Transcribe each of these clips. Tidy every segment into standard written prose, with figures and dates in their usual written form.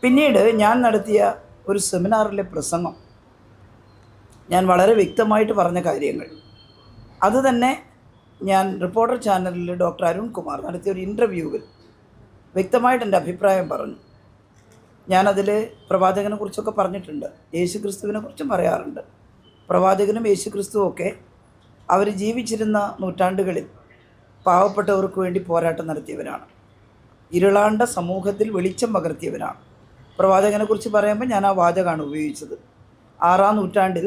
പിന്നീട് ഞാൻ നടത്തിയ ഒരു സെമിനാറിലെ പ്രസംഗം, ഞാൻ വളരെ വ്യക്തമായിട്ട് പറഞ്ഞ കാര്യങ്ങൾ, അതുതന്നെ ഞാൻ റിപ്പോർട്ടർ ചാനലിൽ ഡോക്ടർ അരുൺ കുമാർ നടത്തിയ ഒരു ഇൻ്റർവ്യൂവിൽ വ്യക്തമായിട്ട് എൻ്റെ അഭിപ്രായം പറഞ്ഞു. ഞാനതിൽ പ്രവാചകനെ കുറിച്ചൊക്കെ പറഞ്ഞിട്ടുണ്ട്, യേശു ക്രിസ്തുവിനെ കുറിച്ചും പറയാറുണ്ട്. പ്രവാചകനും യേശു ക്രിസ്തുവും ഒക്കെ അവർ ജീവിച്ചിരുന്ന നൂറ്റാണ്ടുകളിൽ പാവപ്പെട്ടവർക്ക് വേണ്ടി പോരാട്ടം നടത്തിയവരാണ്. ഇരുളാണ്ട സമൂഹത്തിൽ വെളിച്ചം പകർത്തിയവരാണ്. പ്രവാചകനെക്കുറിച്ച് പറയുമ്പോൾ ഞാൻ ആ വാചകമാണ് ഉപയോഗിച്ചത്. 6-ാം നൂറ്റാണ്ടിൽ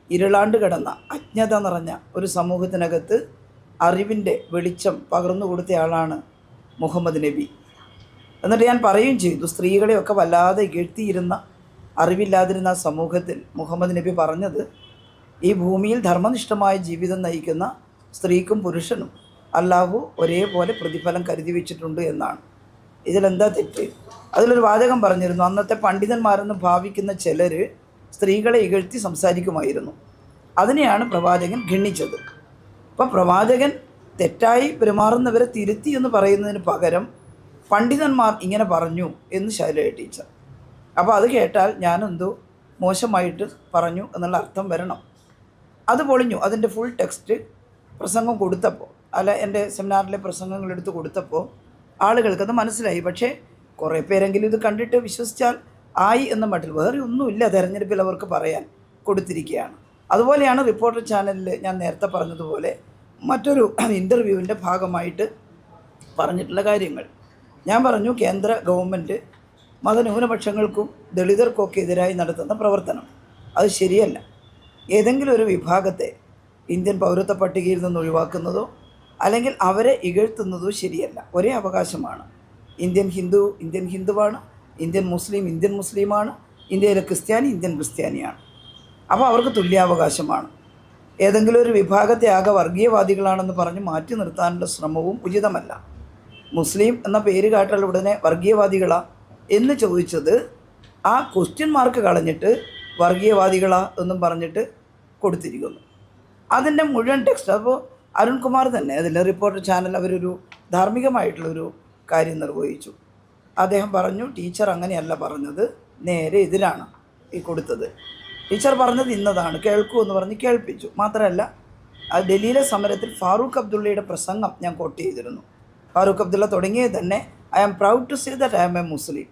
ഇരുളാണ്ട് കിടന്ന അജ്ഞത നിറഞ്ഞ ഒരു സമൂഹത്തിനകത്ത് അറിവിൻ്റെ വെളിച്ചം പകർന്നു കൊടുത്തയാളാണ് മുഹമ്മദ് നബി. എന്നിട്ട് ഞാൻ പറയുകയും ചെയ്തു, സ്ത്രീകളെയൊക്കെ വല്ലാതെ ഇകഴ്ത്തിയിരുന്ന അറിവില്ലാതിരുന്ന സമൂഹത്തിൽ മുഹമ്മദ് നബി പറഞ്ഞത്, ഈ ഭൂമിയിൽ ധർമ്മനിഷ്ഠമായ ജീവിതം നയിക്കുന്ന സ്ത്രീക്കും പുരുഷനും അല്ലാഹു ഒരേപോലെ പ്രതിഫലം കരുതി വെച്ചിട്ടുണ്ട് എന്നാണ്. ഇതിലെന്താ തെറ്റ്? അതിലൊരു വാചകം പറഞ്ഞിരുന്നു, അന്നത്തെ പണ്ഡിതന്മാരെന്ന് ഭാവിക്കുന്ന ചിലർ സ്ത്രീകളെ ഇകഴ്ത്തി സംസാരിക്കുമായിരുന്നു. അതിനെയാണ് പ്രവാചകൻ ഖണ്ഡിച്ചത്. അപ്പോൾ പ്രവാചകൻ തെറ്റായി പെരുമാറുന്നവരെ തിരുത്തി എന്ന് പറയുന്നതിന് പകരം പണ്ഡിതന്മാർ ഇങ്ങനെ പറഞ്ഞു എന്ന് ശൈലജ ടീച്ചർ. അപ്പോൾ അത് കേട്ടാൽ ഞാനെന്തോ മോശമായിട്ട് പറഞ്ഞു എന്നുള്ള അർത്ഥം വരണം. അത് പൊളിഞ്ഞു. അതിൻ്റെ ഫുൾ ടെക്സ്റ്റ് പ്രസംഗം കൊടുത്തപ്പോൾ, എൻ്റെ സെമിനാറിലെ പ്രസംഗങ്ങൾ എടുത്ത് കൊടുത്തപ്പോൾ ആളുകൾക്കത് മനസ്സിലായി. പക്ഷേ കുറേ പേരെങ്കിലും ഇത് കണ്ടിട്ട് വിശ്വസിച്ചാൽ ആയി എന്ന മട്ടിൽ വേറെ ഒന്നുമില്ല തെരഞ്ഞെടുപ്പിൽ അവർക്ക് പറയാൻ കൊടുത്തിരിക്കുകയാണ്. അതുപോലെയാണ് റിപ്പോർട്ടർ ചാനലിൽ ഞാൻ നേരത്തെ പറഞ്ഞതുപോലെ മറ്റൊരു ഇൻ്റർവ്യൂവിൻ്റെ ഭാഗമായിട്ട് പറഞ്ഞിട്ടുള്ള കാര്യങ്ങൾ. ഞാൻ പറഞ്ഞു, കേന്ദ്ര ഗവൺമെൻറ് മതന്യൂനപക്ഷങ്ങൾക്കും ദളിതർക്കൊക്കെ എതിരായി നടത്തുന്ന പ്രവർത്തനം അത് ശരിയല്ല. ഏതെങ്കിലും ഒരു വിഭാഗത്തെ ഇന്ത്യൻ പൗരത്വ പട്ടികയിൽ നിന്ന് ഒഴിവാക്കുന്നതോ അല്ലെങ്കിൽ അവരെ ഇകഴ്ത്തുന്നതോ ശരിയല്ല. ഒരേ അവകാശമാണ്. ഇന്ത്യൻ ഹിന്ദു ഇന്ത്യൻ ഹിന്ദുവാണ്, ഇന്ത്യൻ മുസ്ലിം ഇന്ത്യൻ മുസ്ലിമാണ്, ഇന്ത്യയിലെ ക്രിസ്ത്യാനി ഇന്ത്യൻ ക്രിസ്ത്യാനിയാണ്. അപ്പോൾ അവർക്ക് തുല്യാവകാശമാണ്. ഏതെങ്കിലും ഒരു വിഭാഗത്തെ ആകെ വർഗീയവാദികളാണെന്ന് പറഞ്ഞ് മാറ്റി നിർത്താനുള്ള ശ്രമവും ഉചിതമല്ല. മുസ്ലിം എന്ന പേര് കേട്ടാൽ ഉടനെ വർഗീയവാദികളാ എന്ന് ചോദിച്ചത് ആ ക്വസ്റ്റ്യൻ മാർക്ക് കളഞ്ഞിട്ട് വർഗീയവാദികളാ എന്നും പറഞ്ഞിട്ട് കൊടുത്തിരിക്കുന്നു. അതിൻ്റെ മുഴുവൻ ടെക്സ്റ്റ് അപ്പോൾ അരുൺകുമാർ തന്നെ അതിൽ റിപ്പോർട്ടർ ചാനൽ അവരൊരു ധാർമ്മികമായിട്ടുള്ളൊരു കാര്യം നിർവഹിച്ചു. അദ്ദേഹം പറഞ്ഞു, ടീച്ചർ അങ്ങനെയല്ല പറഞ്ഞത്, നേരെ എതിരാണ് ഈ കൊടുത്തത്. ടീച്ചർ പറഞ്ഞത് ഇന്നതാണ്, കേൾക്കൂ എന്ന് പറഞ്ഞ് കേൾപ്പിച്ചു. മാത്രമല്ല ഡൽഹിയിലെ സമരത്തിൽ ഫാറൂഖ് അബ്ദുള്ളയുടെ പ്രസംഗം ഞാൻ കോട്ട് ചെയ്തിരുന്നു. ഫാറൂഖ് അബ്ദുള്ള തുടങ്ങിയത് തന്നെ, I am proud to say that I am a Muslim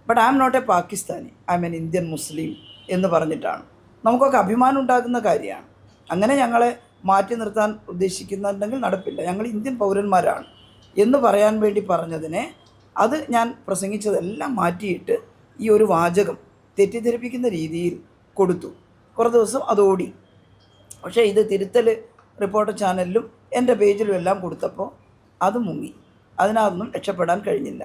but I am not a Pakistani, I am an Indian Muslim എന്ന് പറഞ്ഞിട്ടാണ്. നമുക്കൊക്കെ അഭിമാനം ഉണ്ടാകുന്ന കാര്യമാണ്. അങ്ങനെ ഞങ്ങളെ മാറ്റി നിർത്താൻ ഉദ്ദേശിക്കുന്നുണ്ടെങ്കിൽ നടപ്പില്ല, ഞങ്ങൾ ഇന്ത്യൻ പൗരന്മാരാണ് എന്ന് പറയാൻ വേണ്ടി പറഞ്ഞതിനെ അത് ഞാൻ പ്രസംഗിച്ചതെല്ലാം മാറ്റിയിട്ട് ഈ ഒരു വാചകം തെറ്റിദ്ധരിപ്പിക്കുന്ന രീതിയിൽ കൊടുത്തു. കുറേ ദിവസം അത് ഓടി. പക്ഷേ ഇത് തിരുത്തൽ റിപ്പോർട്ടർ ചാനലിലും എൻ്റെ പേജിലും എല്ലാം കൊടുത്തപ്പോൾ അത് മുങ്ങി. അതിനകത്തൊന്നും രക്ഷപ്പെടാൻ കഴിഞ്ഞില്ല.